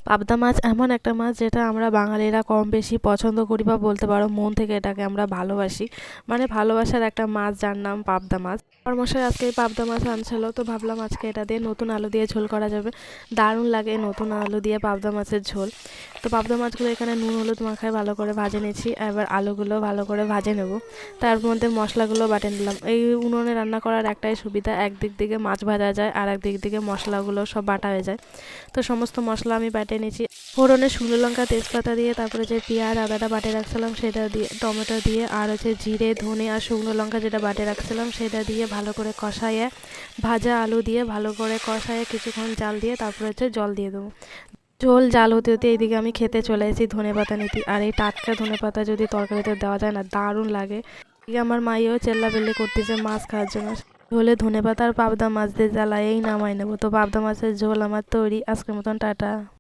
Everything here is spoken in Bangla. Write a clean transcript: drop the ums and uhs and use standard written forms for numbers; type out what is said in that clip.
পাবদা মাছ এমন একটা মাছ যেটা আমরা বাঙালিরা কম বেশি পছন্দ করি বা বলতে পারো মন থেকে এটাকে আমরা ভালোবাসি। মানে ভালোবাসার একটা মাছ যার নাম পাবদা মাছ। আমার মশাই আজকে এই পাবদা মাছ আনছিল, তো ভাবলাম আজকে এটা দিয়ে নতুন আলু দিয়ে ঝোল করা যাবে। দারুণ লাগে নতুন আলু দিয়ে পাবদা মাছের ঝোল। তো পাবদা মাছগুলো এখানে নুন হলুদ মাখায় ভালো করে ভেজে নিয়েছি, এবার আলুগুলো ভালো করে ভেজে নেব। তার মধ্যে মশলাগুলো বাটে নিলাম। এই উনুনে রান্না করার একটাই সুবিধা, একদিক থেকে মাছ ভাজা যায় আর একদিক থেকে মশলাগুলো সব বাটা হয়ে যায়। তো সমস্ত মশলা আমি বেটে নিয়েছি। ফোড়নে শুকনো লঙ্কা তেজপাতা দিয়ে, তারপরে যে পেঁয়াজ আদাটা বাটে রাখছিলাম সেটা দিয়ে, টমেটো দিয়ে, আর হচ্ছে জিরে ধনে আর শুকনো লঙ্কা যেটা বাটে রাখছিলাম সেটা দিয়ে ভালো করে কষাইয়ে, ভাজা আলু দিয়ে ভালো করে কষাইয়ে কিছুক্ষণ জাল দিয়ে তারপরে হচ্ছে জল দিয়ে দেবো। ঝোল জাল হতে হতে এইদিকে আমি খেতে চলে এসেছি ধনেপাতা নিতে। আর এই টাটকা ধনেপাতা যদি তরকারিতে দেওয়া যায় না, দারুণ লাগে। এদিকে আমার মাইও চেল্লাবেল্লি করতেছে মাছ খাওয়ার জন্য। ঝোলে ধনেপাতা আর পাবদা মাছ দিয়ে জ্বালায়েই নামাই নেবো। তো পাবদা মাছের ঝোল আমার তৈরি। আজকের মতন টাটা।